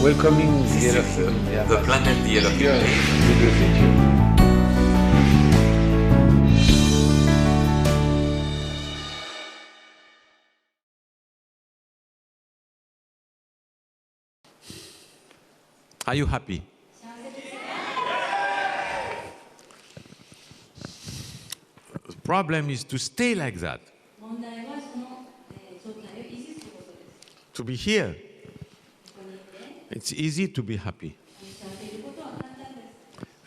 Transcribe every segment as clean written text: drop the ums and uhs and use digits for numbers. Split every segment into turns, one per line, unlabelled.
welcoming the elephant. Yeah,
the planet, the elephant.
Here, we will fit you.
Are you happy? The problem is to stay like that. To be here. It's easy to be happy.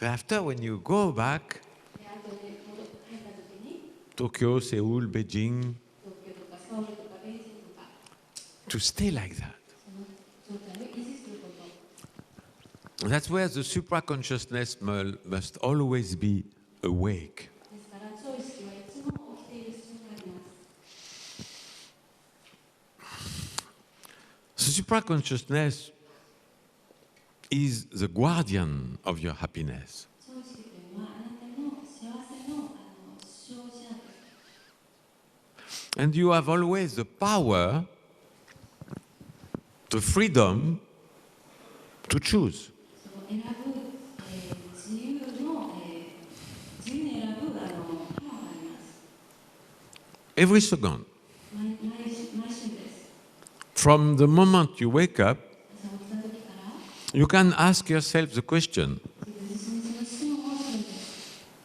After, when you go back, Tokyo, Seoul, Beijing, to stay like that. That's where the supraconsciousness must always be awake. The supraconsciousness is the guardian of your happiness. And you have always the power, the freedom to choose. Every second. From the moment you wake up, you can ask yourself the question.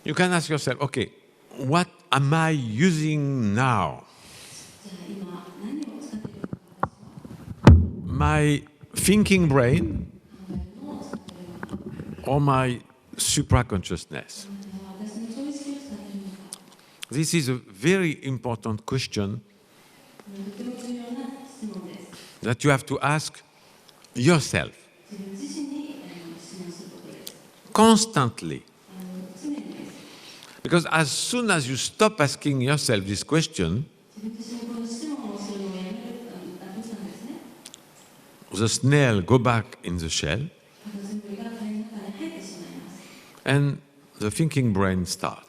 You can ask yourself, okay, what am I using now? My thinking brain or my supraconsciousness? This is a very important question that you have to ask yourself constantly. Because as soon as you stop asking yourself this question, the snail go back in the shell and the thinking brain start.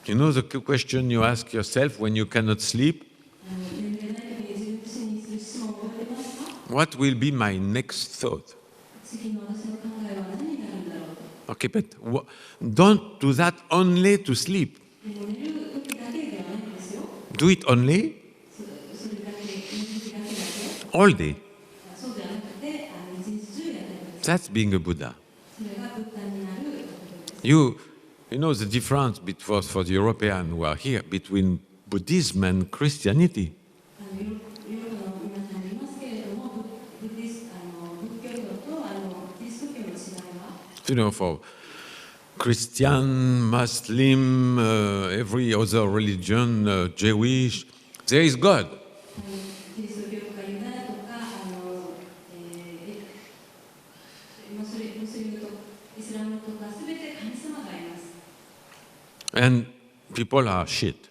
You know the question you ask yourself when you cannot sleep? What will be my next thought? Okay, but don't do that only to sleep. Do it only all day. That's being a Buddha. You know the difference for the Europeans who are here between Buddhism and Christianity. You know, for Christian, Muslim, every other religion, Jewish, there is God. And people are shit.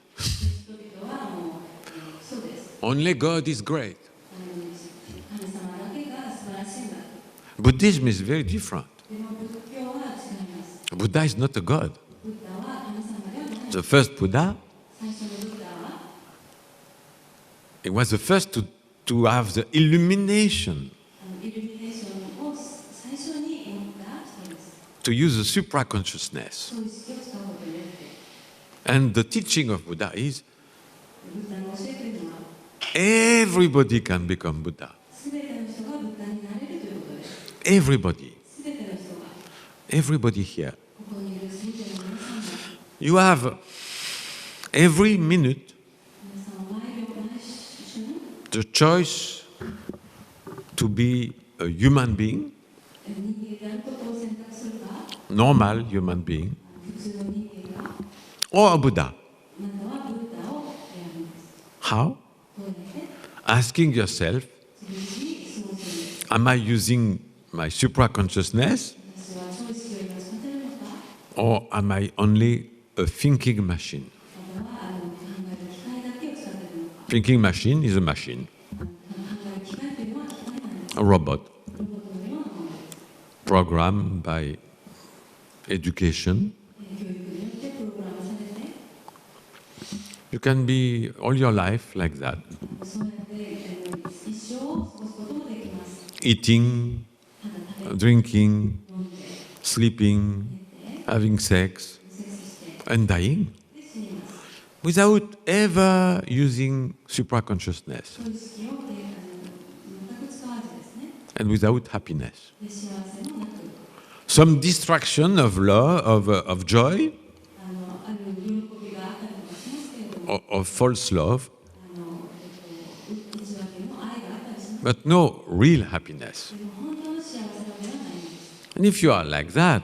Only God is great. Buddhism is very different. Buddha is not a god. The first Buddha, he was the first to have the illumination, to use the supraconsciousness. And the teaching of Buddha is everybody can become Buddha. Everybody. Everybody here. You have every minute the choice to be a human being, normal human being, or a Buddha. How? Asking yourself, am I using my supraconsciousness, or am I only a thinking machine? Thinking machine is a machine, a robot, programmed by education. You can be all your life like that. eating, drinking, sleeping, having sex, and dying, without ever using supraconsciousness and without happiness. Some distraction of love, of joy, of false love, but no real happiness. And if you are like that,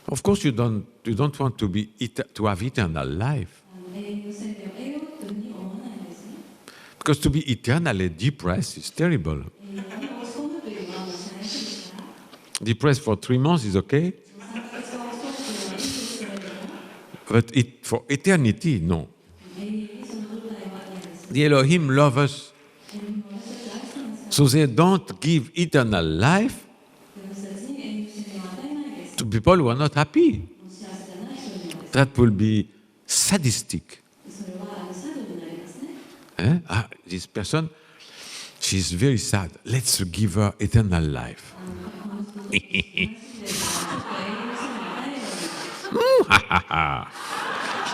of course you don't want to have eternal life. Because to be eternally depressed is terrible. Depressed for 3 months is okay, but for eternity, no. The Elohim love us, so they don't give eternal life to people who are not happy. That will be sadistic. This person, she's very sad. Let's give her eternal life.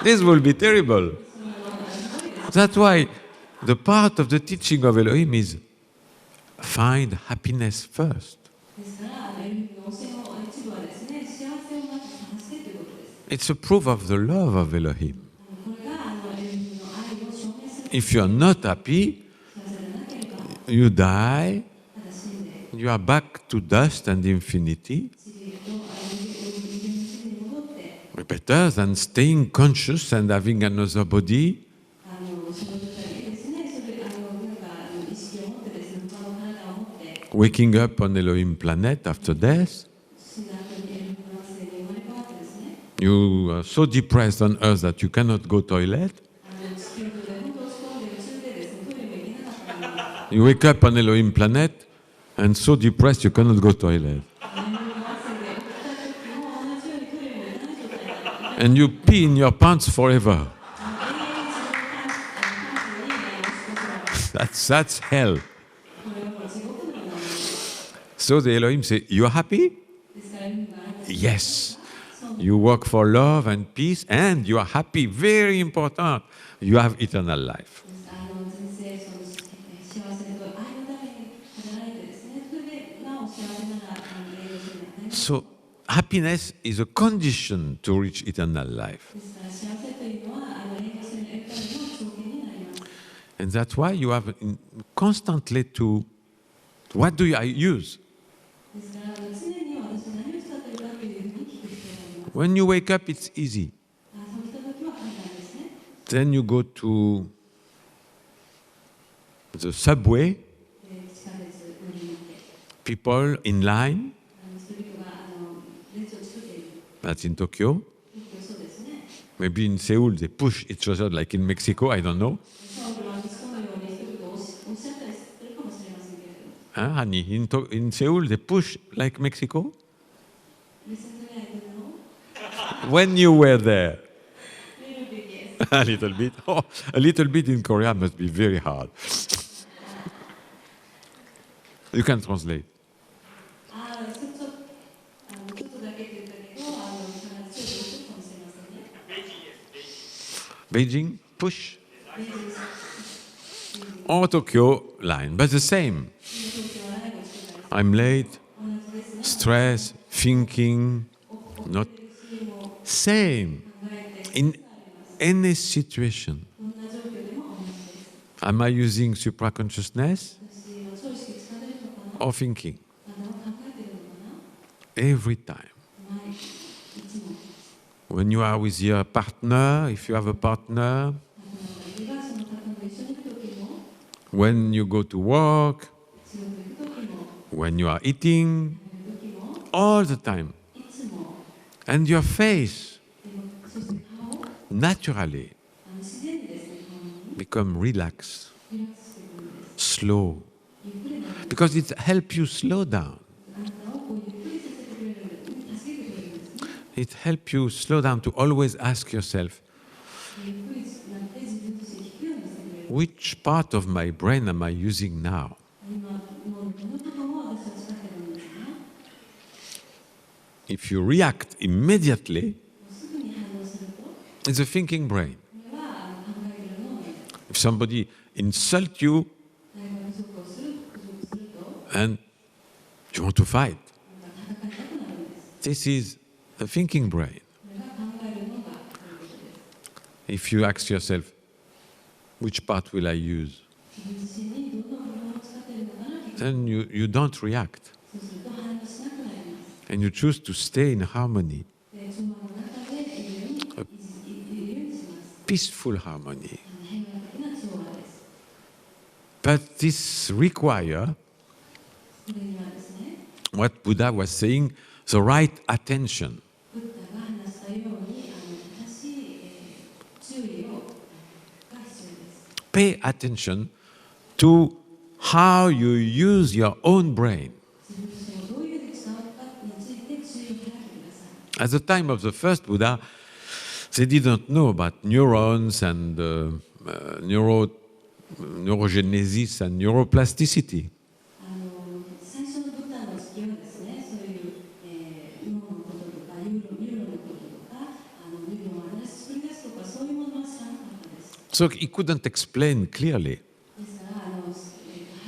This will be terrible. That's why the part of the teaching of Elohim is find happiness first. It's a proof of the love of Elohim. If you are not happy, you die, you are back to dust and infinity. Better than staying conscious and having another body, waking up on Elohim planet after death. You are so depressed on earth that you cannot go toilet. You wake up on Elohim planet and so depressed you cannot go toilet. And you pee in your pants forever. That's hell. So the Elohim say, you are happy? Yes. You work for love and peace and you are happy. Very important. You have eternal life. So happiness is a condition to reach eternal life. And that's why you have constantly to, what do I use? When you wake up, it's easy. Then you go to the subway, people in line. That's in Tokyo. Maybe in Seoul they push each other like in Mexico, I don't know. Honey, in Seoul they push like Mexico? When you were there? A little bit. Oh, a little bit in Korea must be very hard. You can translate. Beijing, push. Or Tokyo line, but the same. I'm late, stress, thinking, not same. In any situation. Am I using supraconsciousness or thinking? Every time. When you are with your partner, if you have a partner, when you go to work, when you are eating, all the time. And your face naturally become relaxed, slow, because it helps you slow down. It helps you slow down to always ask yourself, which part of my brain am I using now? if you react immediately,
すぐに反応すると、
it's a thinking brain.
これは考えている脳です。
If somebody insults you
誰が侮辱をすると、
and you want to fight,
戦いたくなるんです。
this is a thinking brain.
これが考える脳がということです。
If you ask yourself, which part will I use?
自分自身にどの部分を使っているのかな、聞く。
Then you don't react
そうすると反応しなくなります。
and you choose to stay in harmony,
で、調和の中でいるようにします。
peaceful harmony.
平和的な調和です。
But this requires
それにはですね、
what Buddha was saying, the right attention.
ブッダが話したように、正しい、注意が必要です。
Pay attention to how you use your own brain.
自分自身をどういうふうに使うかについて注意を払ってください。
At the time of the first Buddha, they didn't know about neurons and neurogenesis and neuroplasticity.
最初のブッダの時期はですね、そういう、脳のこととか、ニューロンのこととか、ニューロンを新しく作り出すとか、そういうものは知らなかったです。
So he couldn't explain clearly.
ですから、はっ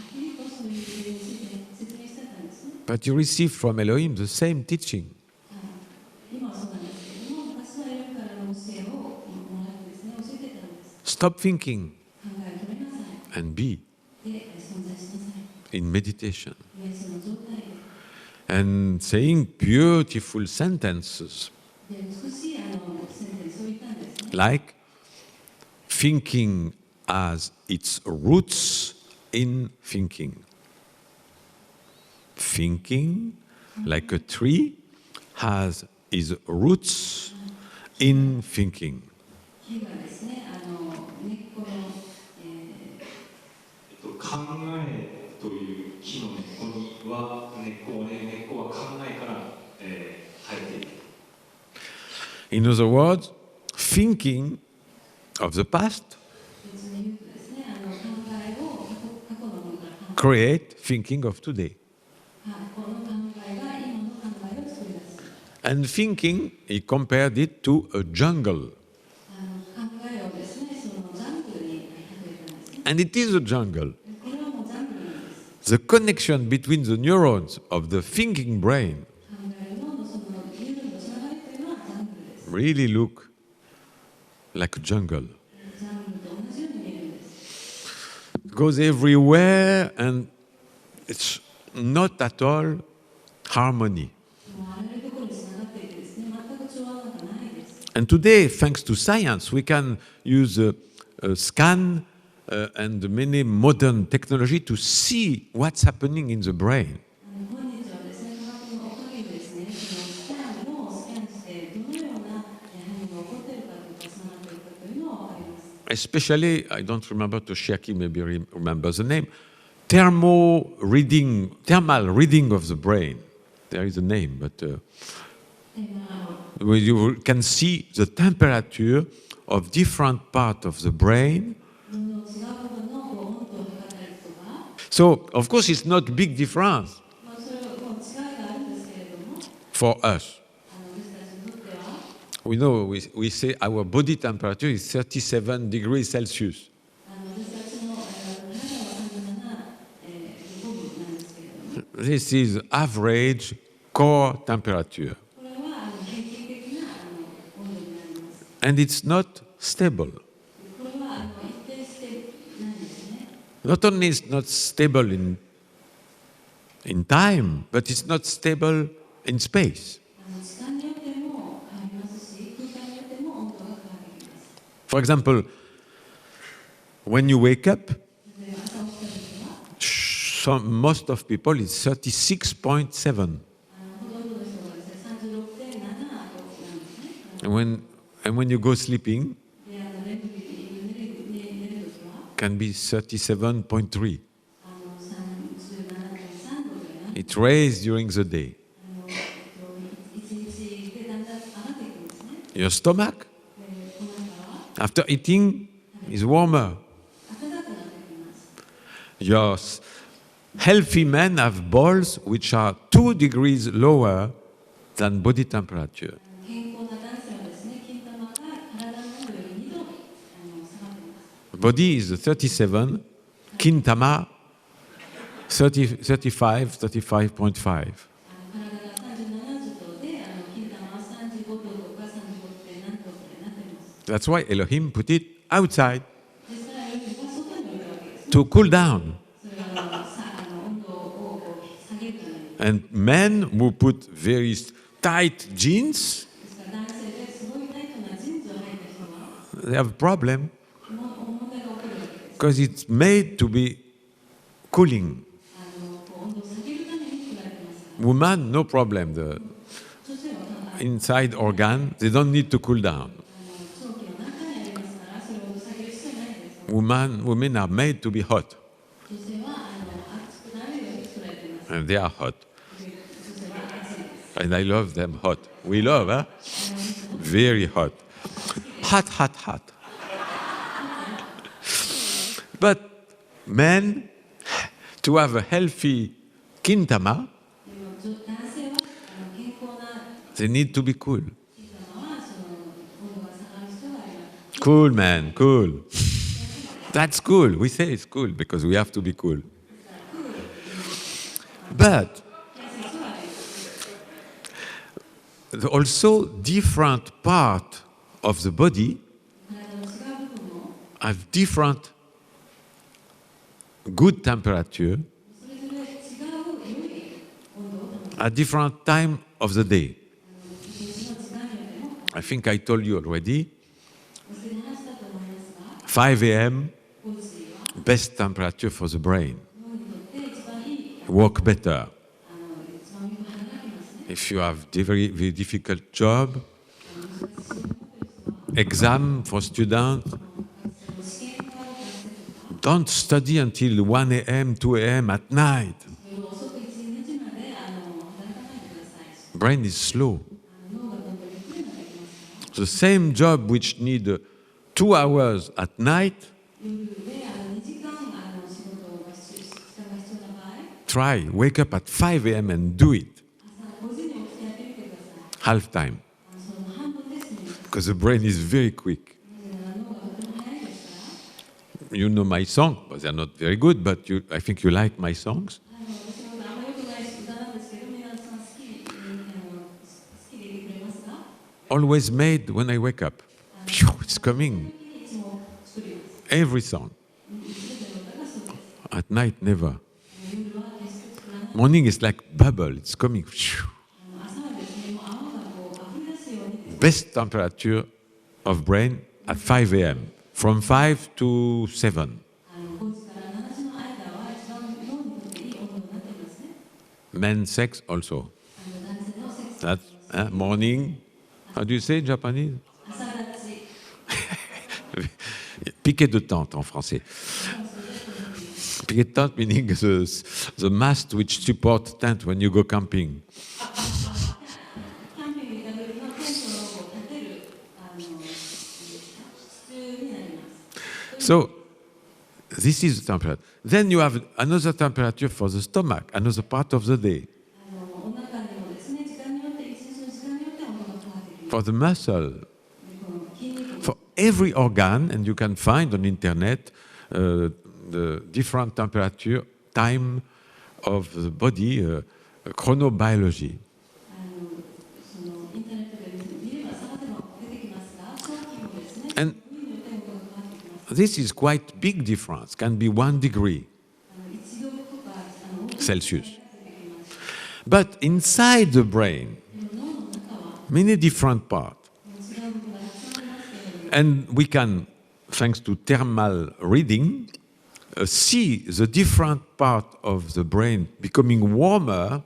きりとそういう理由について説明してたんですね。
But you received from Elohim the same teaching.
今はそうなんですけれども、昔はエロヒからの教えをもらってですね、教えてたんです。
Stop thinking
考えを止めなさい。
and be
で、存在しなさい。
in meditation.
瞑想の状態で。
And saying beautiful sentences
で、美しい先生にそう言ったんですね。
like thinking as its roots in thinking. Thinking, like a tree, has its roots in thinking.
木がですね、根っこの、
考えという木の根っこには根っこは考えから、生えている。
In other words, thinking of the past
別に言うとですね、考えを過去のものから考
create thinking of today.
この考えが今の考えを作り出す。
And thinking, he compared it to a jungle.
考えをですね、そのジャングルに例えたんですね。
And it is a jungle.
これはもうジャングルなんです。
The connection between the neurons of the thinking brain
考える脳のそのニューロンのつながりというのはジャングルです。
really look like a jungle.
ジャングルと同じように見えるんです。
It goes everywhere and it's not at all harmony.
もうあらゆるところにつながっていてですね、全く調和なんかないです。
And today, thanks to science, we can use a scan and many modern technology to see what's happening in the brain.
本日はですね、科学のおかげでですね、そのスキャンをスキャンしてどのような反応が起こっているかとか、つながっているかというのは分かります。
Especially, I don't remember, Toshiaki maybe remembers the name, thermal reading of the brain. There is a name, but
で、
where you can see the temperature of different part of the brain.
脳の違う部分の温度を測ったりとか、
So, of course, it's not big difference
それはもう違いがあるんですけれども、
for us.
私たちにとっては、
We know, we say our body temperature is 37 degrees Celsius.
私たちの体は37、5分なんですけれども、
This is average core temperature.
これは平均的な温度になります。
And it's not stable.
これは一定してないんですね。
Not only is not stable in time, but it's not stable in space.
時間によっても変わりますし、空間によっても温度が変わってきます。
For example, when you wake up,
で、朝起きた時は、
most of people is 36.7.
ほとんどの人がですね、36.7なんですね。
And when you go sleeping,
で、レム寝る時は、
can be 37.3.
37.3度で、
It raised during the day.
一日でだんだん上がっていくんですね。
Your stomach,
で、お腹は
after eating, is warmer.
暖かくなってきます。
Your healthy men have balls which are 2 degrees lower than body temperature.
健康な男性はですね、金玉が体の温度より2度下がっています。
Body is 37, kintama 30, 35, 35.5.
体が37度で、金玉は35度とか 35. 何度とかになっています。
That's why Elohim put it outside
ですから、エロヒムは外に置いたわけですね。
to cool down.
それは温度を下げるために。
And men who put very tight jeans,
ですから男性ですごいタイトなジーンズを履いた人は
they have a problem
問題が起こるわけです。
because it's made to be cooling.
温度を下げるために作られてますから。
Women, no problem. The
そしては
inside organ, they don't need to cool down.
長期の中にありますから、それを下げる必要ないです。
Women are made to be hot,
女性は熱くなるように作られています。
and they are hot.
女性は熱いです。
And I love them hot. We love, huh? Very hot. Hot, hot, hot. But men, to have a healthy kintama,
でも男性は健康な
they need to be cool.
金玉は温度が下がる必要があります。
Cool, man, cool. That's cool. We say it's cool because we have to be cool. But also different part of the body
体の違う部分も
have different good temperature
それぞれ違う良い温度を保つ。
at different time of the day.
一日の時間によっても
I think I told you already,
おすでに話したと思いますが、
5 a.m.
5時は
best temperature for the brain.
脳にとって一番いい
Work better.
一番よく働きますね。
If you have very, very difficult job,
難しい仕事を持っている人は
exam for students,
試験がある学生とか
don't study until 1 a.m., 2 a.m. at night.
夜遅く1、2時まで働かないでください。
Brain is slow.
脳がどんどんゆっくりになってきますから。
The same job which need 2 hours at night,
夜で2時間仕事が時間が必要な場合、
try, wake up at 5 a.m. and do it.
朝5時に起きてやってみてください。
Half time.
その半分ですね。
Because the brain is very quick.
脳がとても早いですから。
You know my song, but they're not very good, but I think you like my songs.
私の歌あんまり良くない歌なんですけど、皆さん好きでいてくれますか？
Always made when I wake up. Phew, it's coming.
いつも作ります。
Every song.
全ての歌がそうです。
At night, never.
夜は決して作らない。
Morning is like bubble. It's coming. Phew.
朝はですね、もう泡が溢れ出すように
Best temperature of brain at 5 a.m. From 5 to 7.
5時から7時の間は一番脳にとっていい温度になっていますね。
Men sex also.
男性のセックス
That's morning. How do you say in Japanese?
朝立ち
Piquet de tente en français. Piquet de tente meaning the mast which support tent when you go camping.
キャンピングに行った時のテントを立てる支柱になります。
So this is the temperature. Then you have another temperature for the stomach, another part of the day.
お腹にもですね、時間によって一日の時間によって温度が変わってきます。
For the muscle,
この筋肉
for every organ, and you can find on internet the different temperature, time of the body, chronobiology.
そのインターネットで見れば探せば出てきますが、長期もですね、
And
部位によって温度が変わってきます。
this is quite big difference, can be 1 degree
1度とか大きな
Celsius.
違いが出てきます。
But inside the brain,
でも脳の中は
many different parts.
違う部分がたくさんありますけれども、
And we can, thanks to thermal reading, see the different part of the brain becoming warmer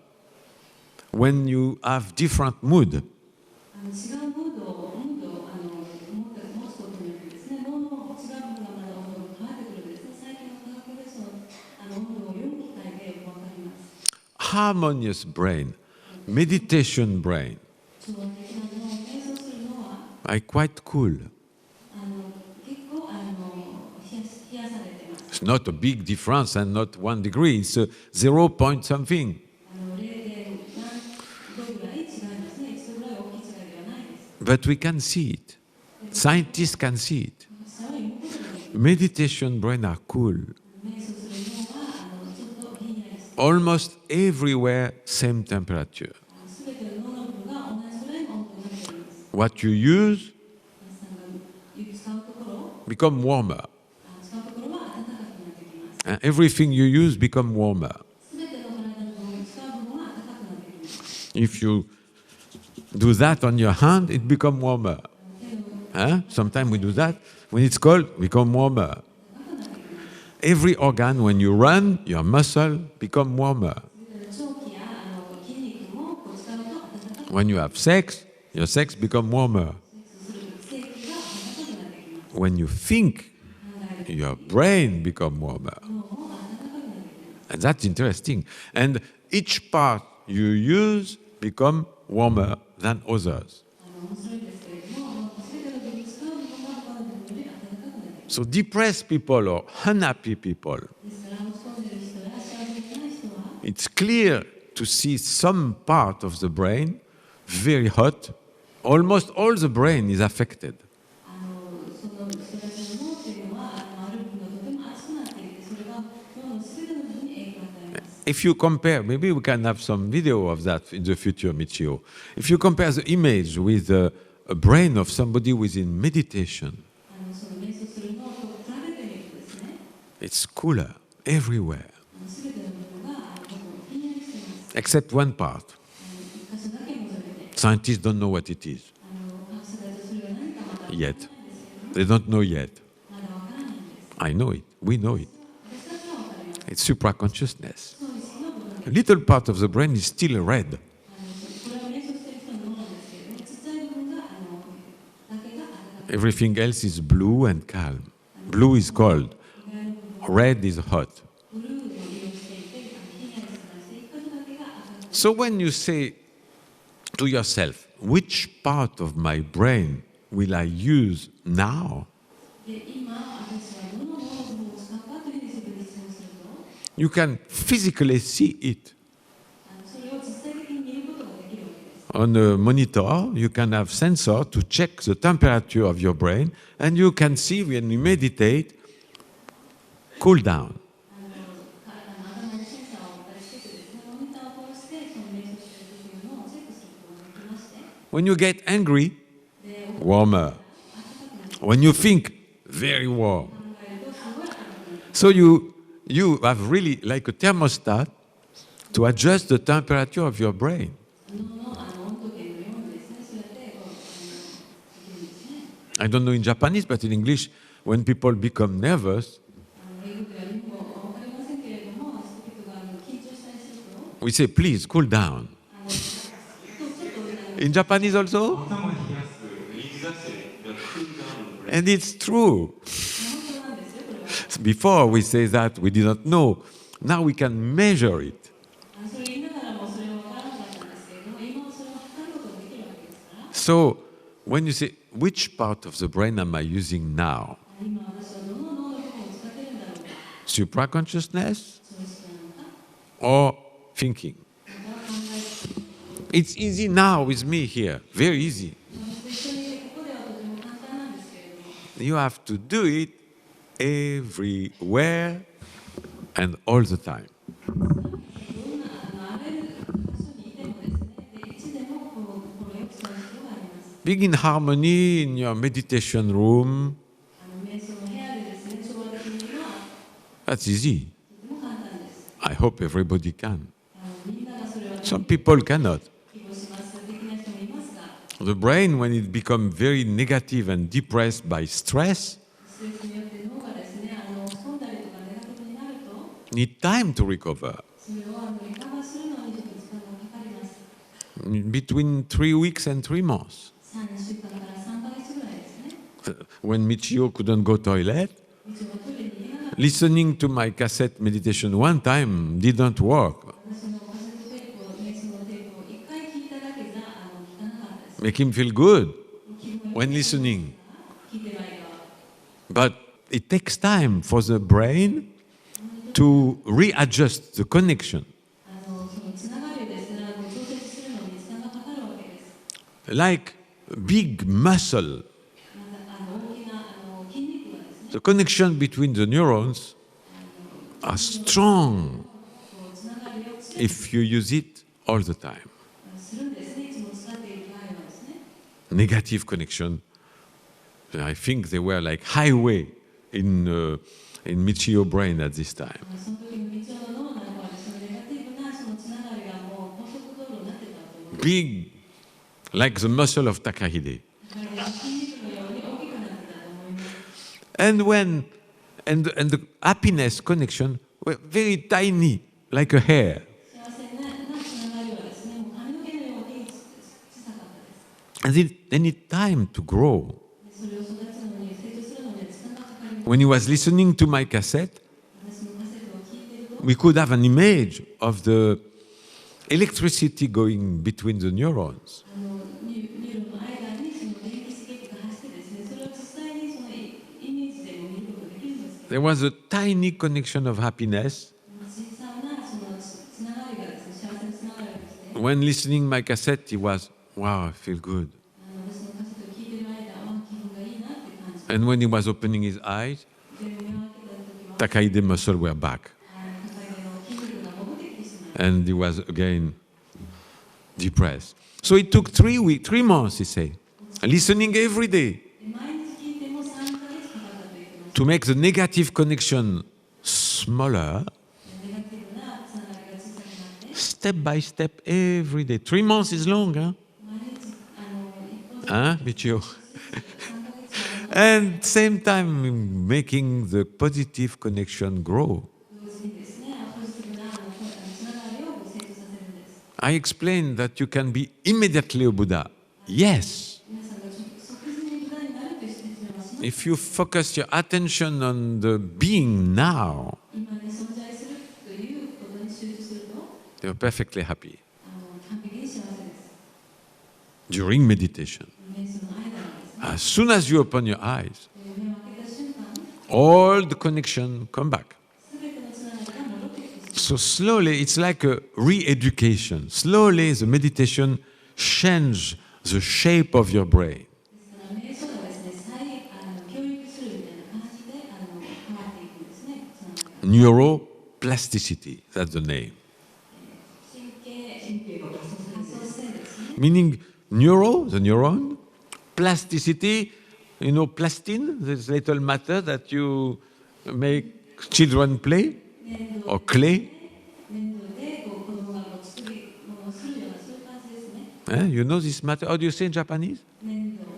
when you have different mood.
違うモードを持つことによってですね、脳の違う部分がまだ温度が変わってくるんですね。最近の科学でその温度を読む機会で分かります。
Harmonious brain, meditation brain,
調和的な脳を瞑想するのは
are quite cool.
結構冷やされてます。
It's not a big difference and not 1 degree, it's 0 point something.
0. 何度ぐらい違いますね。
But we can see it. Scientists can see it.
実際は今ことに
Meditation brain are cool.
瞑想する脳はちょっとひんやりして
Almost everywhere, same temperature.
すべての脳の部分が同じぐらいの温度になっています。
What you use
皆さんが使うところを
become warmer.
使うところは暖かくなってきます。
And everything you use become warmer.
すべての体の部分使う部分は暖かくなってきます。
If you do that on your hand, it become warmer.
手の
Sometimes we do that. When it's cold, become warmer. Every organ, when you run, your muscle become warmer.
長期や筋肉もこう使うと暖かく
When you have sex, your sex become warmer.
する性器が暖かくなってきます。
When you think, your brain become warmer.
脳も暖かくなってきます。
And that's interesting. And each part you use become warmer than others.
面白いんですけれども、すべての部分使う部分が他の部分より暖かくなってきます。
So depressed people or unhappy people,
ですから落ち込んでいる人や幸せじゃない人は
it's clear to see some part of the brain very hot. Almost all the brain is affected.
その人たちの脳っていうのはある部分がとても熱くなっていて、それが脳のすべての部分に影響を与えます。
If you compare, maybe we can have some video of that in the future, Michio. If you compare the image with a brain of somebody who is in meditation,
その瞑想する脳と比べてみるとですね、
it's cooler everywhere,
すべての部分がひんやりしています。
except one part.
一箇所だけ戻れて、
Scientists don't know what it is
学者たちはそれは何かまだわからないん
yet.
ですけども、
They don't know yet.
まだわからないんです。
I know it. We know it.
私たちはわかります。
It's supraconsciousness.
そうですの部分
A little part of the brain is still red.
これは瞑想している人の脳なんですけれども、ちっちゃい部分がだけが暖かく
Everything else is blue and calm. Blue is cold. Red is hot.
ブルーの色をしていて、ひんやりしてまして、一箇所だけが赤く
So when you say to yourself, which part of my brain will I use now?
で、今私はどの脳の部分を使うかというふうに自分に質問すると、
You can physically see it.
それを実際的に見ることができるわけです。
On a monitor, you can have sensor to check the temperature of your brain, and you can see when you meditate, cool down.
頭にセンサーを置いたりしてですね、モニターを通してその瞑想しているというのをチェックすることができまして、
When you get angry,
で、
warmer. When you think, very warm.
考えるとすごい暖かくなる。
So you have really like a thermostat to adjust the temperature of your brain.
脳の温度計のようにですね、そうやってこうできるんですね。
I don't know in Japanese, but in English, when people become nervous,
英語では日本語わかりませんけれども、人々が緊張したりすると、
we say, please cool down.
ちょっと
In Japanese also?
頭冷やす水出してがクールダウンのブレイ
And it's true.
本当なんですよ、これは。
Before we say that, we did not know. Now we can measure it.
それ言いながらもそれは分からなかったんですけれども、今はそれを測ることができるわけですから、
So when you say, which part of the brain am I using now?
今私はどの脳の部分を使っているんだろうか、
Supraconsciousness
そうしたのか、
or thinking?
また考えて、
It's easy now with me here. Very easy.
私と一緒にいてここではとても簡単なんですけれども、
You have to do it everywhere and all the time.
どんなあらゆる場所にいてもですね、でいつでもこの心を使う必要があります。
Being in harmony in your meditation room,
瞑想の部屋でですね、調和的には
that's easy.
とても簡単です。
I hope everybody can.
みんながそれは
Some people cannot.
希望します的な人もいますが、
The brain, when it becomes very negative and depressed by stress,
ストレスによって脳がですね、落ち込んだりとかネガティブになると、
need time to recover.
それをリカバーするのにちょっと時間がかかります。
Between 3 weeks and 3 months.
3週間から3ヶ月ぐらいですね。
When Michio couldn't go toilet,
一応トイレに行けなかった
listening to my cassette meditation one time didn't work.
私のカセットテープを、瞑想のテープを1回聞いただけじゃ聞かなかったです。
Make him feel good
気分
when listening.
聞いてる間は。
But it takes time for the brain to readjust the connection.
そのつながりをですね、調節するのに時間がかかるわけです。
Like big muscle.
大きな筋肉がですね、
The connection between the neurons are strong
つながりをつけ
if you use it all the time.
するんですね。いつも使っている場合はですね。
Negative connection, I think they were like highway in Michio brain at this time.
その時の道夫の脳内はそのネガティブなそのつながりがもう高速道路になってたと思います。
Big, like the muscle of Takahide.
筋肉のように大きくなってたと思います。
And the happiness connection were very tiny, like a hair.
幸せなつながりはですね、もう髪の毛のように小さかったです。
And they need time to grow.
それを育つのに、成長するのには時間がかかります。
When he was listening to my cassette,
私のカセットを聞いていると、
we could have an image of the electricity going between the neurons.
ニューロンの間にその電気刺激が走ってですね、それを実際にそのイメージでも見ることができるんですけ
There
ど、
was a tiny connection of happiness.
小さなそのつながりがですね、幸せなつながりがですね、
When listening my cassette, he was, wow, I feel good.
私のカセットを聞いている間は気分がいいなって感じて、
And when he was opening his eyes,
で目を開けた時は、
Takahide muscle were back.
高いの筋肉が戻ってきてしまい、
And he was again depressed. So it took 3 months, he said, listening every day
毎日聞いても3ヶ月かかったと言ってました。
to make the negative connection smaller,
ネガティブなつながりが小さくなって、
step by step every day. 3 months is long, huh?
毎日一本
Huh, Michio?
3ヶ月
And same time making the positive connection grow.
同時にですね、ポジティブなつながりを成長させるんです。
I explained that you can be immediately a Buddha. Yes.
皆さんが即時に無駄になるという説明はします。
If you focus your attention on the being now,
今に存在するということに集中すると、
you're perfectly happy
完璧に幸せです。
during meditation.
瞑想の間にですね、
As soon as you open your eyes,
目を開けた瞬間、
all the connection come back.
すべてのつながりが戻ってきてしまう。
So slowly, it's like a re-education. Slowly, the meditation change the shape of your brain.
ですから瞑想がですね、教育するみたいな感じで変わっていくんですね。つながりが
Neuroplasticity, that's the name.
神経の発想性ですね。
Meaning neuro, the neuron, plasticity, plastin, this little matter that you make children play,
粘土
or clay.
粘土でこう子供がこう作り物をするようなそういう感じですね。
You know this matter? How do you say in Japanese?
粘土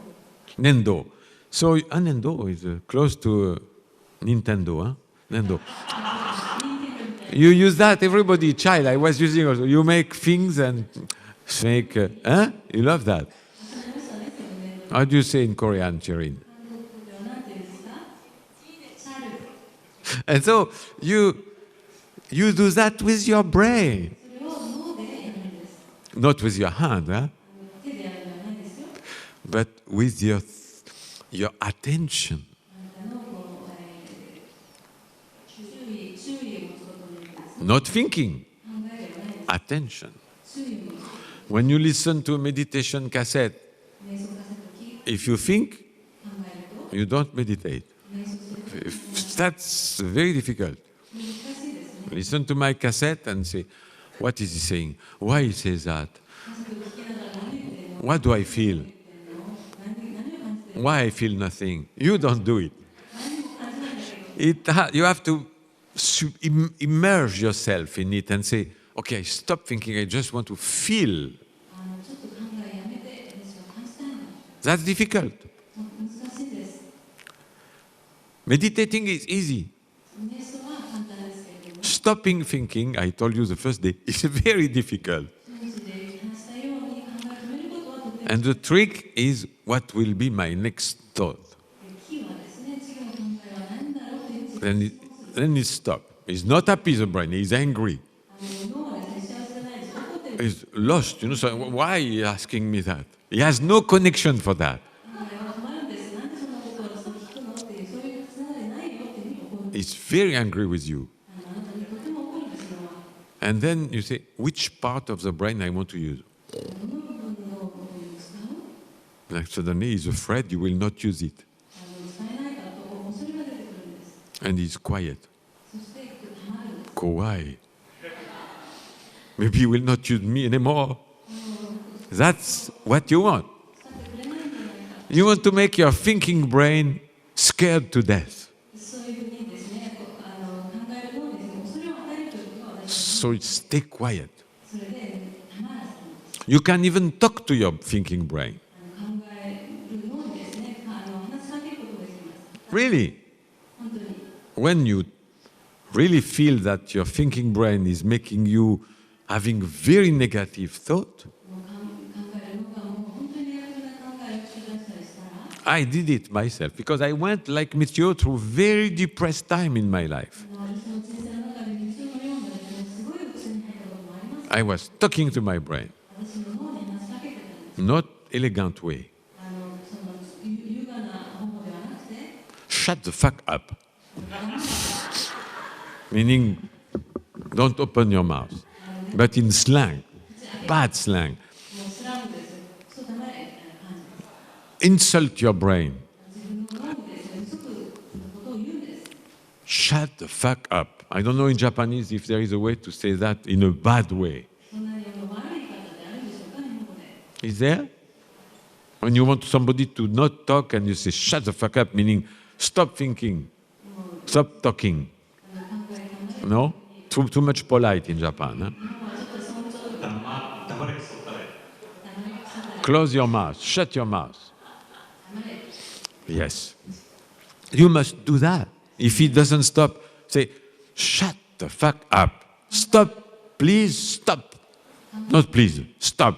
Nendo. So, Nendo is close to Nintendo, huh? Nendo. You use that, everybody, child, I was using also. You make things and make, huh? You love that.
遊びましたね、その粘土。
How do you say in Korean, Cherin?
韓国では何て言うんですか？チャル。
And so you do that with your brain,
それを脳でやるんです。
not with your hand, huh?
手でやるんではないですよ。
But with your attention.
あなたのこう、注意を持つことによってですね、
Not thinking,
考えではないです。
attention.
注意を持つ。
When you listen to a meditation cassette,
瞑想カセットを聞いて
if you think,
考えると、
you don't meditate.
瞑想する
If that's very difficult.
難しいですね。
Listen to my cassette and say, what is he saying? Why he says that?
カセットを聞きながら何言ってんの？
What do I feel?
何を感じてる？
Why I feel nothing? You don't do it.
何も感じないんだけど、
You have to immerse yourself in it and say, okay, stop thinking, I just want to feel.
ちょっと考えやめて、私は感じたいの。
That's difficult.
難しいです。
Meditating is easy.
瞑想は簡単ですけれども、
Stopping thinking, I told you the first day, is very difficult.
文字で話したように考え止めることはとても
And the trick is what will be my next thought.
キーはですね、次の考えは何だろうという
Then it stops. He's not happy, the brain, he's angry.
脳はですね、幸せじゃないです。怒ってる。
He's lost. So why are you asking me that? He has no connection for that.
考えは困るんです。なんでそんなことを聞くのっていう、そういうつながりないよっていうふうに怒る。
He's very angry with you.
あなたにとても怒るんですのは、
And then you say, which part of the brain I want to use?
どの部分の部分を使う？
Like suddenly he's afraid you will not use it.
使えないからと恐れが出てくるんです。
And he's quiet.
そしてたまるんです。
Kawaii. Maybe you will not use me anymore. That's what you want. You want to make your thinking brain scared to death.
そういうふうにですね、考えるのをですね、恐れを与えるということが私
So stay quiet.
それでたまらずに
You can even talk to your thinking brain.
考えるのにですね、話しかけることができます。
Really.
本当に
When you really feel that your thinking brain is making you having very negative thought,
もう考えるのがもう本当にネガティブな考えを口に出したりしたら、
I did it myself because I went like Monsieur through very depressed time in my life.
私の人生の中で日常のようなですね、すごい鬱に入ったこともあります。
I was talking to my brain,
私の脳に話しかけてたんです。
not elegant way.
その優雅な方法ではなくて、
Shut the fuck up. Meaning, don't open your mouth. But in slang, bad slang,
もうスラムですよ。そう黙れみたいな感じです。
insult your brain.
自分の脳にですね、嘘くのことを言うんです。
Shut the fuck up. I don't know in Japanese if there is a way to say that in a bad way.
そんなに悪い言い方であるんでしょうか、日本語で。
Is there? When you want somebody to not talk and you say shut the fuck up, meaning stop thinking, stop talking.
考えたまれ
No? Too much polite in Japan. Huh?
黙れそったれ
Close your mouth, shut your mouth. Yes. You must do that. If he doesn't stop, say, shut the fuck up. Stop, please stop. Not please, stop.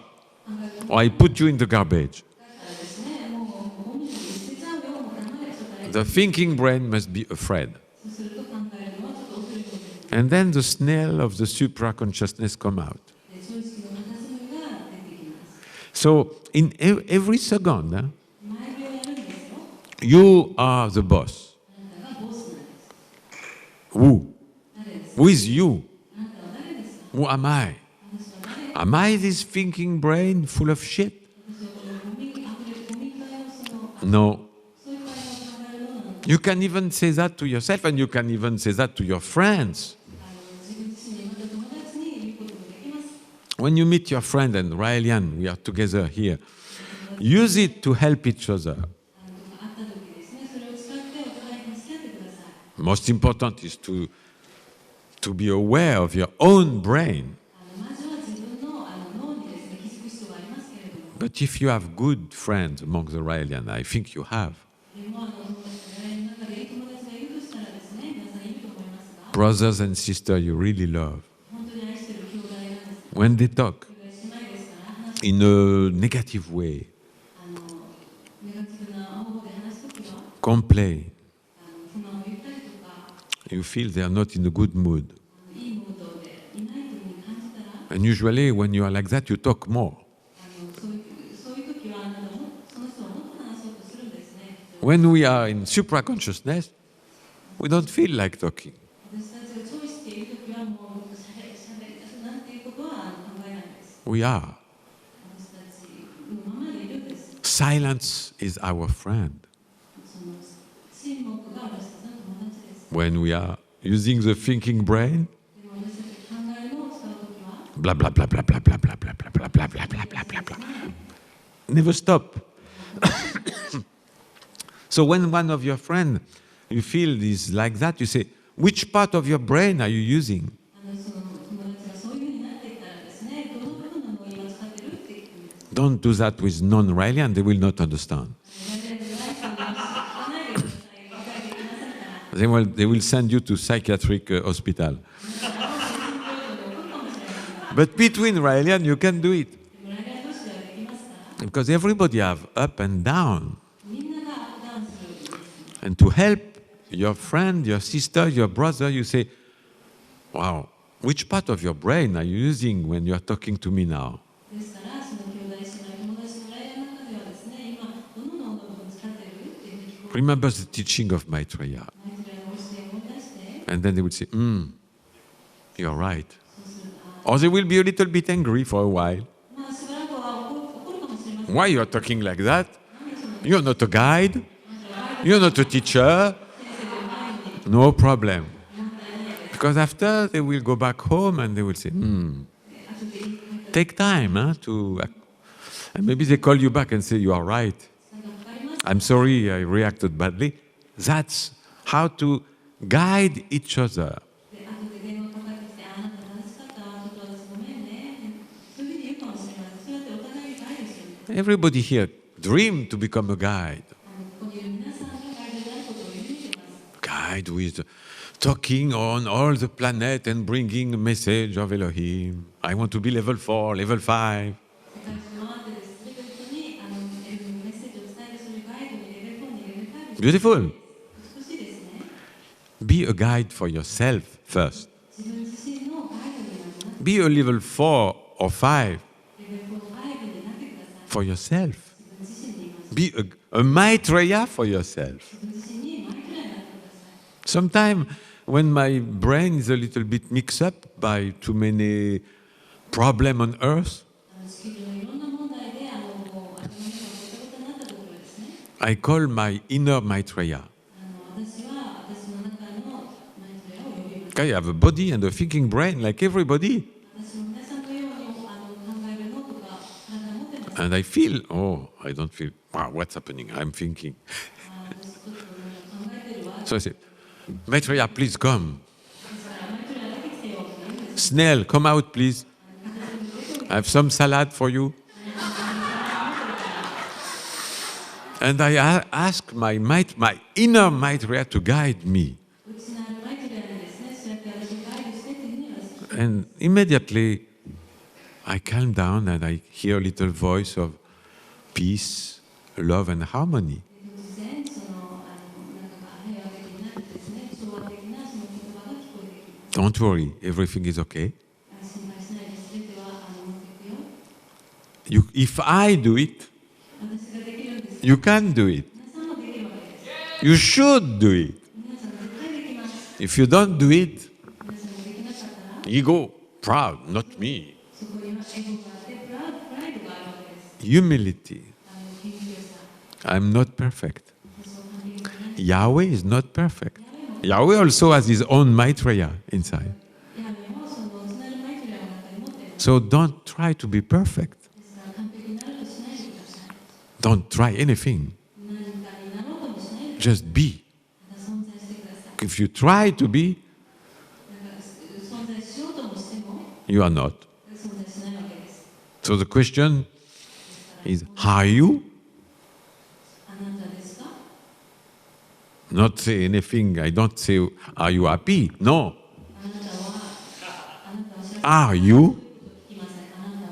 Or I put you in the garbage.
ですね、もう本人に捨てちゃうよ、もう黙れ、それ
The thinking brain must be afraid.
そうすると考えるのはちょっと遅れることです。
And then the snail of the supraconsciousness come out.
で、超意識の片隅が出てきます。
So in every second,
毎秒やるんですよ。
you are the boss.
あなたがボスなんです。
Who?
誰ですか？
Who is you?
あなたは誰ですか？
Who am I?
私は誰？
Am I this thinking brain full of shit?
私はこのゴミあふれるゴミ塊をその
No.
そういう会話を考えるのなのか。
You can even say that to yourself and you can even say that to your friends.
自分自身にまた友達に言うこともできます。
When you meet your friend and Raelian, we are together here, use it to help each other.
会った時ですね、それを使ってお互いに助け合ってください。
Most important is to be aware of your own brain.
まずは自分の脳にですね、気づく必要がありますけれども、
But if you have good friends among the Raelian, I think you have,
でも友達がの中でいい友達がいるとしたらですね、皆さんいると思いますが、
brothers and sisters you really love,
本当に愛している兄弟なんです。
when they talk
兄弟姉妹ですから話す
in a negative way,
ネガティブな方法で話すときは
complain,
不満を言ったりとか、
you feel they are not in a good mood.
いいムードでいないというふうに感じたら、
And usually when you are like that, you talk more.
そういう時はあなたもその人はもっと話そうとするんですね。
When we are in supraconsciousness, we don't feel like talking.
私たちが超意識している時はもうしゃべりたくなんていうことは考えないです。
We are.
私たちのままでいるんです。
Silence is our friend
その沈黙が私たちの友達です。
when we are using the thinking brain.
でも私たち考えるのを使う時は、
Blah blah blah blah blah blah blah blah blah blah blah blah blah blah blah blah. Never stop. So when one of your friends you feel is like that, you say, which part of your brain are you using?
その友達がそういうふうになっていったらですね、どの部分の脳を今使ってるって言ってみる。
Don't do that with non-Raelian, they will not understand.
全然ない人に聞かないでください。理解できませんから。
They will send you to psychiatric hospital. But between Raelian, you can do it.
でも来年同士ではできますから、
Because everybody have up and down.
みんながアップダウンするんです。
And to help your friend, your sister, your brother, you say, wow, which part of your brain are you using when you are talking to me now?
ですから、その兄弟姉妹、友達の来年の中ではですね、今、どの脳の部分使ってるっていうふうに聞こえる。
Remember the teaching of Maitreya.
マイトレの教えを思い出して、
And then they would say, you're right.
そうすると、
Or they will be a little bit angry for a while.
まあしばらくは怒るかもしれま
Why you are talking like that? You're not a guide. You're not a teacher. No problem. Because after they will go back home and they will say, take time and maybe they call you back and say, you are right. I'm sorry, I reacted badly. That's how to guide each other.
で後で電話かかってきて、あなた正しかったわ、ちょっと私ごめんね。そういうふうに言うかもしれません。そうやってお互いに害ですよね。
Everybody here dream to become a guide.
ここにいる皆さんがガイドであることを夢見てます。
Guide with talking on all the planet and bringing a message of Elohim. I want to be level 4, level 5.
世界中回ってです。全ての人にエルフのメッセージを伝えるそういうガイドにレベル4にレベル5
Beautiful.
美しいですね。
Be a guide for yourself first.
自分自身のガイドになります。
Be a level 4 or 5
レベル4、5になってください。
for yourself.
自分自身で言います。
Be a Maitreya for yourself.
自分自身にマイクラになってください。
Sometimes when my brain is a little bit mixed up by too many problems on earth,
地球上のいろんな問題でこう頭の中がごちゃごちゃになったところですね。
I call my inner Maitreya.
私は私の中のマイクラを呼びます。
I have a body and a thinking brain like everybody.
私も皆さんのように考える脳とか体を持ってます。
And I feel, oh, I don't feel, wow, what's happening? I'm thinking.
私ちょっと考えてるわ。
So I say, Maitreya, please come.
ですからマイクラ出てきてよって言うんです。
Snail, come out, please. I have some salad for you. And I ask my inner Maitreya to guide me.
内なるマイクラにですね、そうやって私をガイドしてっていうふうに言わせて。
And immediately I calm down and I hear a little voice of peace, love, and harmony.
突然そのなんか平和的になってですね、調和的なその言葉が聞こえてきます。
Don't worry, everything is okay.
心配しないです。全てはうまくいくよ。
If I do it,
私ができるんです。
you can do it.
皆さんもできるわけです。
You should do it.
皆さん絶対できます。
If you don't do it,
皆さんもできなかったら、
ego, proud, not me.
そこにはエゴがあってプライドがあるわけです。
Humility.
謙虚さ。
I'm not perfect.
そう完璧じゃない。
Yahweh is not perfect. Yahweh also has his own Maitreya inside.
ヤハベもその内なるマイクラの中に持っています。
So don't try to be perfect.
ですから完璧になるとしないでください。
Don't try anything.
何かになろうともしないでください。
Just be.
ただ存在してください。
If you try to be,
だから存在しようともしても
you are not.
存在しないわけです。
So the question is, are you?
あなたですか？
Not say anything. I don't say, are you happy? No.
あなたは幸せ
Are you?
聞きません。あな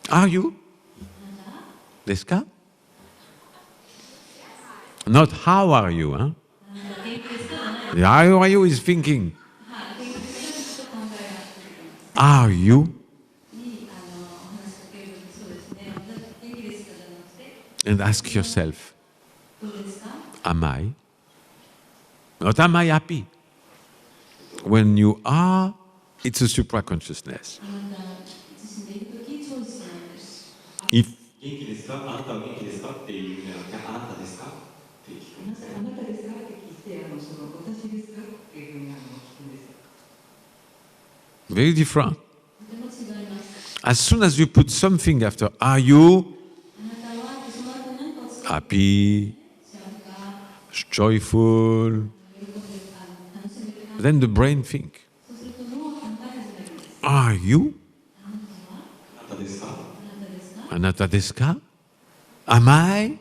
たは
Are you? ですか? Not how are you, huh?
あなた元気ですか？じゃない。
How are you is thinking.
はい、元気ですか？ちょっと考えが出てきます。
Are you?
に話しかけるときそうですね。私元気ですかじゃなくて
And ask yourself,
どうですか？
am I? Not am I happy? When you are, it's a supraconsciousness.
あなた自身でいるときチョイスなんです。
If
元気ですか、あなたは元気ですかっていう意味ではなくて、あなたですかって聞くんです。
あなたですかって聞いて、その私ですかっていうふうに聞くんです。
very different.
とても違います。
As soon as you put something after, are you
あなたはその後何かを使って
happy,
幸せか
joyful?
喜んで楽しんでるか。
Then the brain think,
そうすると脳は考え始めるんです。
are you?
あなたは
あなたですか、
あなたですか？
Anata desu ka? Am I?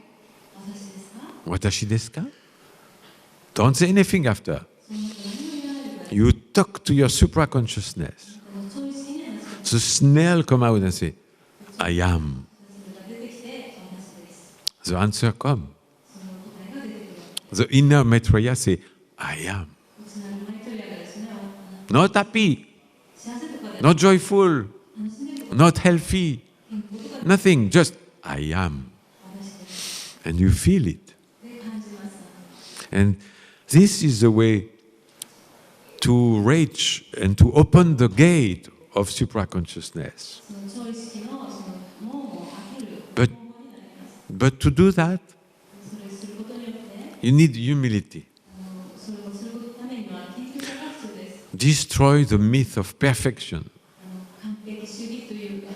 私ですか？
Watashi desu ka? Don't say anything after.
その後何も言わないでください。
You talk to your supraconsciousness.
チョイスに話しかけて
The snail come out and say, I am.
それが出てきて私です。
The answer come.
その答えが出てくる。
The inner Maitreya say, I am.
内なるマイトリアがですね、
Not happy,
幸せとかで
not joyful,
楽しんでるとか
not healthy,
健康とか
nothing, just I am.
私です。
And you feel it.
で感じます。
And this is the way to reach and to open the gate of supraconsciousness.
その超意識のその脳を
But to do that,
それをすることによって、
you need humility.
それをするためには謙虚さが必要です。
Destroy the myth of perfection,
完璧主義というも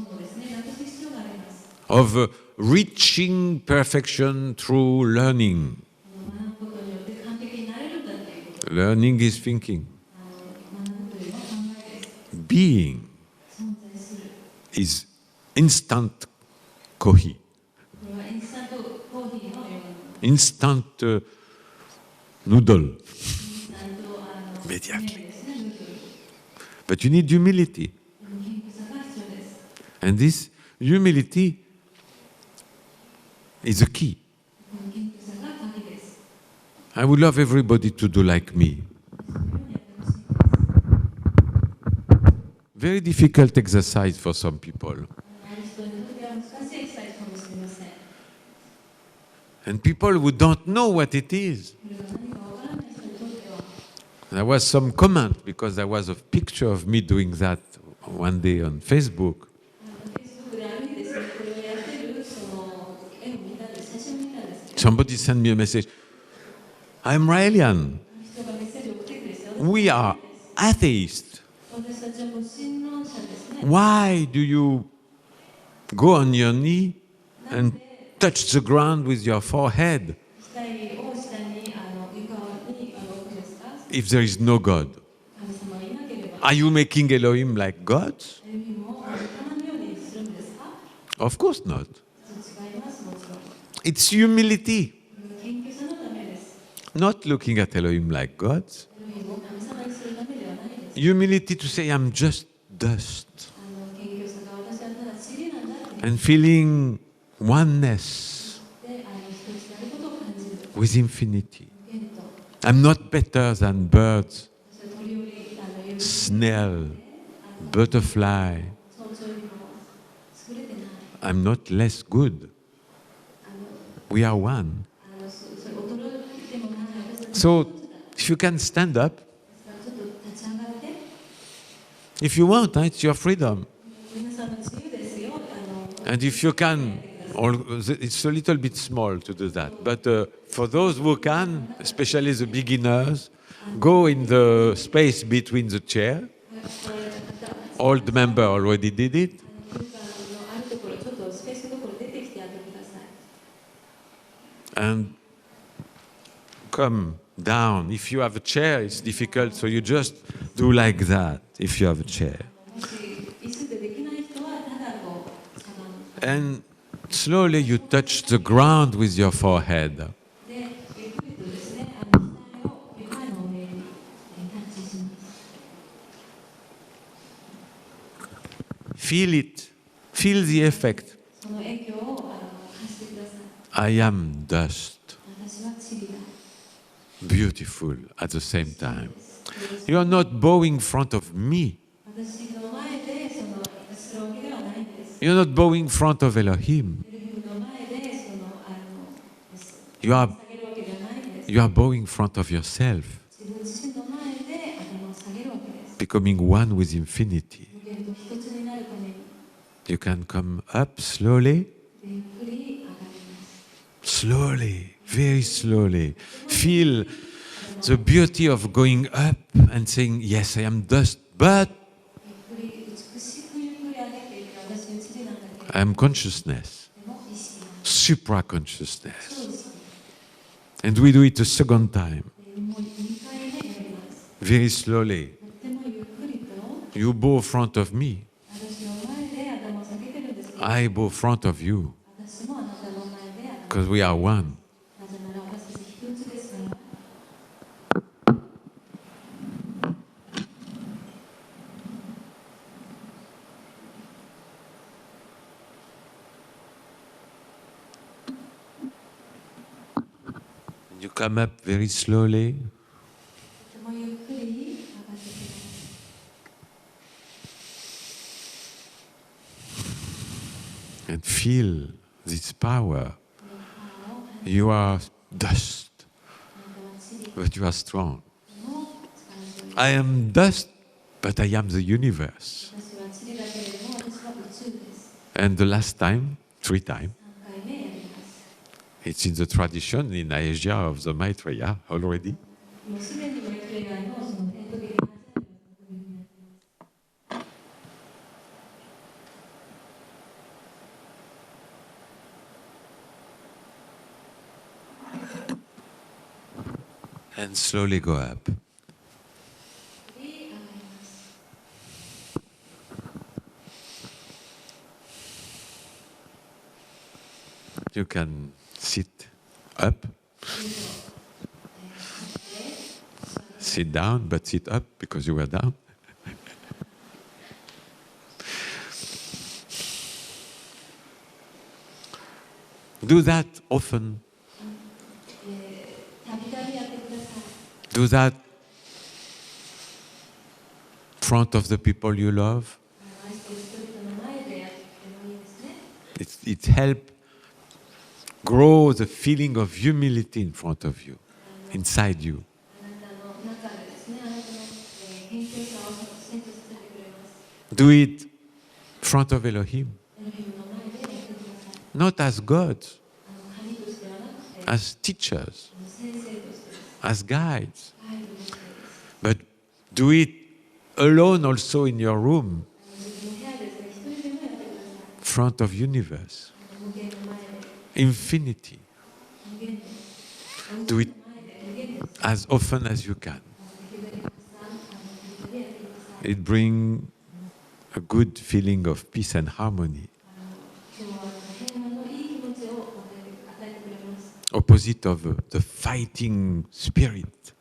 のをですね、なくす必要があります。
of reaching perfection through learning.
学ぶことによって完璧になれるんだということ。
Learning is thinking.
学ぶというのは考えです。
Being
存在する。
is instant coffee,
これはインスタントコーヒーのような。
instant noodle.
インスタント
Immediately.
麺ですね、ヌードル。
But you need humility.
謙虚さが必要です。
And this humility is the key.
この謙虚さが鍵です。
I would love everybody to do like me.
そのようにやってほしいです。
Very difficult exercise for some people.
ある人にとっては難しいエクササイズかもしれません。
And people who don't know what it is.
これが何かわからない人にとっては、
There was some comment because there was a picture of me doing that one day on Facebook.
Facebook である日ですね、これをやってるその絵を見たんです、写真を見たんですけど、
Somebody sent me a message. I'm Raelian.
人がメッセージを送ってくるんですよ。
We are atheists.
私たちはもう神論者ですね。
Why do you go on your knee and touch the ground with your forehead
額を下に床に置くんですか？
if there is no God?
神様がいなければ。
Are you making Elohim like gods?
エロヒムを神のようにするんですか？
Of course not.
違います、もちろん。
It's humility,
謙虚さのためです。
not looking at Elohim like gods.
エロヒムを神様にするためではないです。
Humility to say, I'm just dust.
謙虚さが私はただ塵なんだって
And feeling oneness
言って、一つであることを感じる。
with infinity.
けれど、
I'm not better than birds,
それ鳥よりより
snail, butterfly.
早朝よりも優れてない。
I'm not less good. We are one.
それ衰えてもない私たち
So if you can stand up,
ちょっと立ち上がって、
if you want, it's your freedom.
皆さんの自由ですよ。
And if you can, it's a little bit small to do that. But for those who can, especially the beginners, go in the space between the chair. Old member already did it.
空間のあるところ、ちょっとスペースのところ出てきてやってください。
And come down. If you have a chair, it's difficult, so you just do like that if you have a chair.
もし椅子でできない人はただこうしゃがむ。
And slowly you touch the ground with your forehead.
で、ゆっくりとですね、額を床の上にタッチします。
Feel it. Feel the effect.
その影響を感じてください。
I am dust.
私は塵だ。
Beautiful at the same time. You are not bowing in front of me.
私の前でするわけではないんです。
You're not bowing in front of Elohim.
エロヒムの前で
You are,
下げるわけではないんです。
you are bowing in front of yourself,
自分自身の前で頭を下げるわけです。
becoming one with infinity.
無限と一つになるために
You can come up slowly,
ゆっくり上がります。
slowly, very slowly. Feel the beauty of going up and saying, yes, I am dust, but
ゆっくり美しくゆっくり上げていって私は塵なんだけれど
I am consciousness,
でも意識が
supra consciousness.
超意識
And we do it a second time,
でもう2回目やります。
very slowly.
とってもゆっくりと
You bow in front of me,
私の前で頭を下げてるんですけど、
I bow in front of you,
私もあなたの前で頭を
because we are one.
なぜなら私たち一つですから。
You come up very slowly,
とてもゆっくり上がってきます。
and feel this power.
このパワーを感じ
You are dust,
あなたは塵
but you are strong.
の力強い。
I am dust, but I am the universe.
私は塵だけれども私は宇宙です。
And the last time, 3 times,
3回目
It's in the tradition in Asia of the Maitreya already.
もうすでにマイトレイヤーのその伝統的な話ではそういうふうになっています。
And slowly go up.
で、上がります。
You can sit up, sit down, but sit up because you were down. Do that often.
たびたびやってください。
Do that in front of the people you love.
愛している人々の前でやってもいいですね。
It helps grow the feeling of humility in front of you, inside you.
あなたの中でですね、あなたの謙虚さをセントさせてくれます。
Do it in front of Elohim,
エロヒムの前でやってください。
not as gods,
神としてはなくて、
as teachers,
先生としてです。
as guides,
ガイドとしてです。
but do it alone also in your room,
自分の部屋ですね、一人でもやってください。
in front of universe,
無限の前で、
infinity.
無限で、
Do it
前で、無限です。
as often as you can.
できるだけたくさん、できるだけやってください。
It brings a good feeling of peace and harmony,
今日は平和のいい気持ちを与えてくれます。
opposite of the fighting spirit.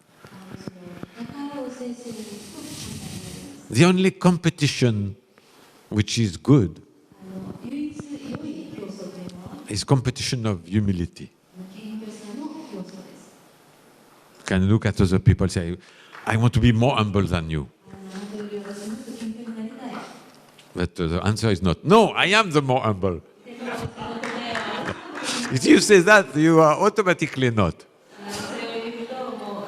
戦う精神にすごく簡単になります。
The only competition which is good
唯一良い競争というのは
is competition of humility.
謙虚さの競争です。
You can look at other people and say, I want to be more humble than you.
あなたより私はもっと謙虚になりたい。
But the answer is not, no, I am the more humble. If you say that, you are automatically not.
それを言うともう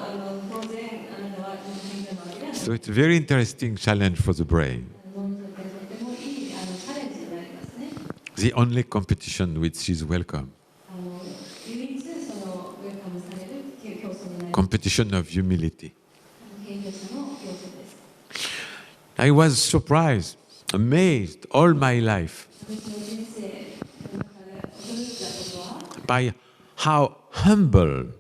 当然あなたは謙虚なわけではない。
So it's a very interesting challenge for the brain.
脳にとってとてもいいチャレンジになりますね。
The only competition which is welcome.
唯一そのウェルカムされる競争になります。
Competition of humility.
謙虚さの競争です。
I was surprised, amazed all my life
私の人生の中で驚いたことは
by how humble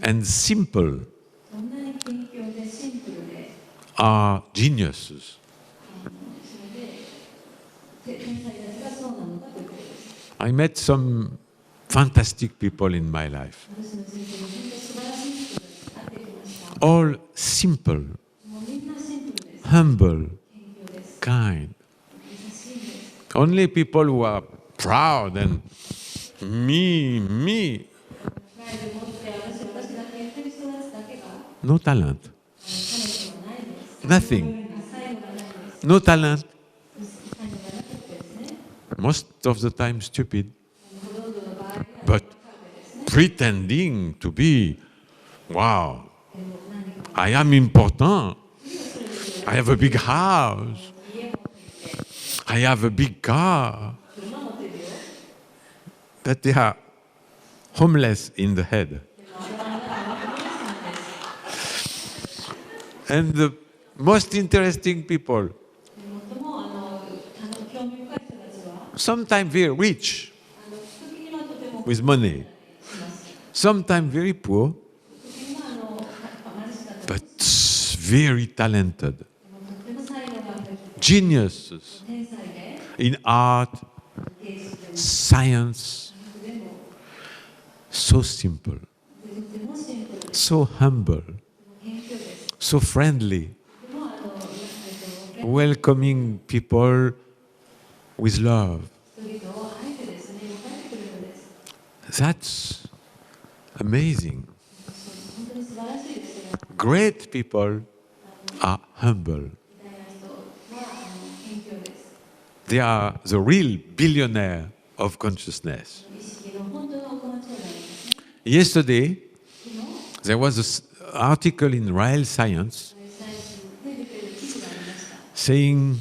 and simple
そんなに謙虚でシンプルで
are geniuses.
それで天才たちがそうなのかということです。
I met some fantastic people in my life,
私の人生に本当に素晴らしい人たちに会ってきました。
all simple,
もうみんなシンプルです。
humble,
謙虚です。
kind.
優しいんです。
Only people who are proud and me,
プライド持って私だけ言ってる人たちだけが
no talent,
タレントはないです。
nothing,
才能がないです。
no talent,
才能がなくてですね。
most of the time stupid,
ほとんどの場合は
but
ですね。
pretending to be, wow,
でも何か
I am important, I have a big house,
家持っていて
I have a big car,
車持ってるよ。
but they are homeless in the head. And the most interesting people,
最も興味深い人たちは
sometimes very rich
時にはとても
with money,
します。
sometimes very poor,
時には貧しかった
but very talented,
とても才能がある人
geniuses
天才で
in art,
芸術でも
science,
でも
so simple,
とてもシンプルで
so humble,
謙虚です。
so friendly,
でも
welcoming people with love.
人々をあえてですね、迎えてくれるんです。
That's amazing.
本当に素晴らしいですよ。
Great people are humble.
偉大な人は謙虚です。
They are the real billionaire of consciousness.
意識の本当の億万長者ですね。
Yesterday,
昨日
there was an article in Real Science
最新で出てる記事がありました。
saying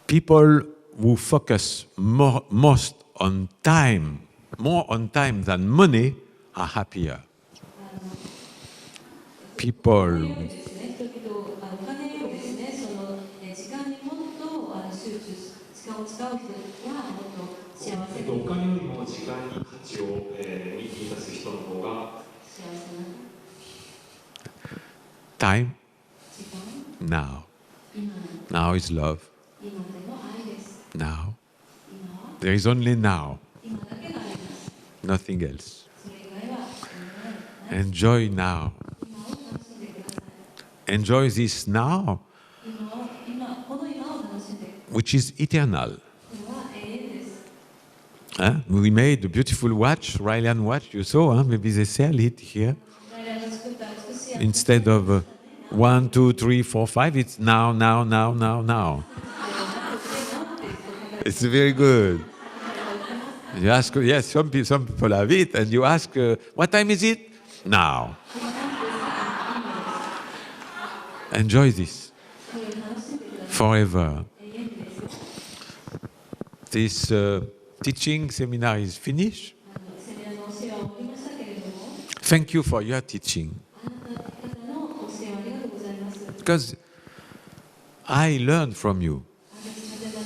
people who focus most on time more on time than money are happier.
お
People,
金よりですね、人々、お金よりですね、その時間にもっと集中し、時間を使う人はもっと幸せで
お金よりも時間に価値を、見出す人の方が
幸せな
time,
時間、
now.
今
Now is love.
での愛です。
Now.
今は
There is only now,
今だけがあります。
nothing else.
それ以外はない。
Enjoy now.
今を楽しんでください。
Enjoy this now,
この今を楽しんで、
which is eternal.
これは永遠です。
We made a beautiful watch, Rylan watch, you saw, maybe they sell it here.
我々が作った美しい
Instead of 1, 2, 3, 4, 5, it's now, now, now, now, now. It's very good. You ask, yes, some people have it, and you ask, what time is it? Now. Enjoy this forever. This teaching seminar is finished.
セミナーの教えは終わりましたけれども、
Thank you for your teaching.
あなた方の教えをありがとうございます。
Because I learned from you.
私の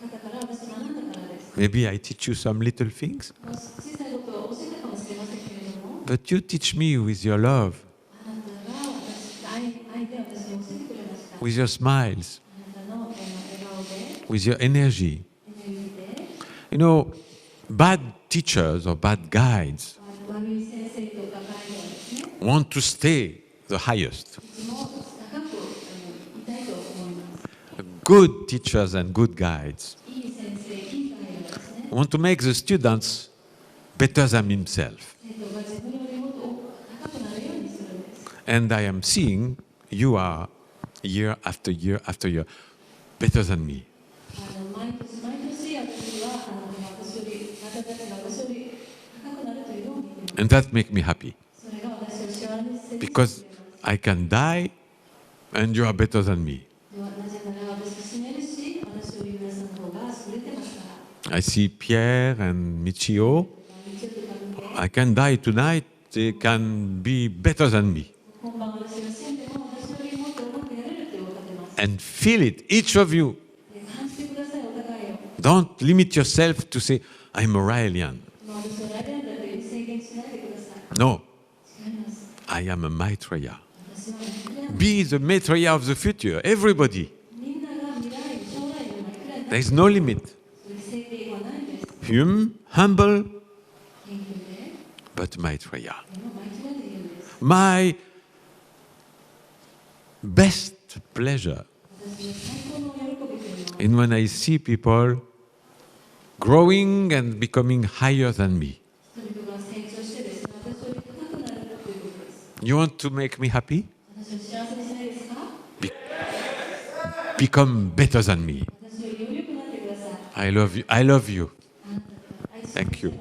方から私学んだからです。
Maybe I teach you some little things,
小さいことを教えたかもしれませんけれども、
but you teach me with your love,
あなたが愛で私に教えてくれました。
with your smiles,
あなたの笑顔で、
with your energy.
エネルギーで、
You know, bad teachers or bad guides
悪い先生とかガイドはですね、
want to stay the highest.
いつも高くいたいと思います。
Good teachers and good guides
いい先生、いいガイドはですね、
want to make the students better than himself.
生徒が自分よりもっと高くなるようにするんです。
And I am seeing you are year after year after year better than me.
毎年毎年私は私よりあなたたちが私より高くなるというのを見ています。
And that makes me happy
それが私を幸せにしてくれます。
because I can die and you are better than me.
なぜなら私死ねるし、私より皆さんの方が優れてますから。
I see Pierre and Michio.
日曜とか見て、
I can die tonight. They can be better than me.
今晩私が死んでも私よりもっとうまくやれるって分かってます。
And feel it, each of you.
で感じてください、お互いを。
Don't limit yourself to say, I'm a Raelian.
私はライアンだという制限しないでください。
No,
違います。
I am a Maitreya.
私はライアン。
Be the Maitreya of the future, everybody.
みんなが未来、将来のマイクライ
There is no limit.
そういう制限はないんです。
Humble,
謙虚で、
but Maitreya.
でもマイクライで言うんです。
My best pleasure
私の最高の喜びというのは、
in when I see people growing and becoming higher than me.
人々が成長してですね、私より高くなるということです。
You want to make me happy?
私を幸せにしないですか？
Become better than me.
私よりより良くなってください。
I love you. I love you.
あなた愛してください。
Thank you.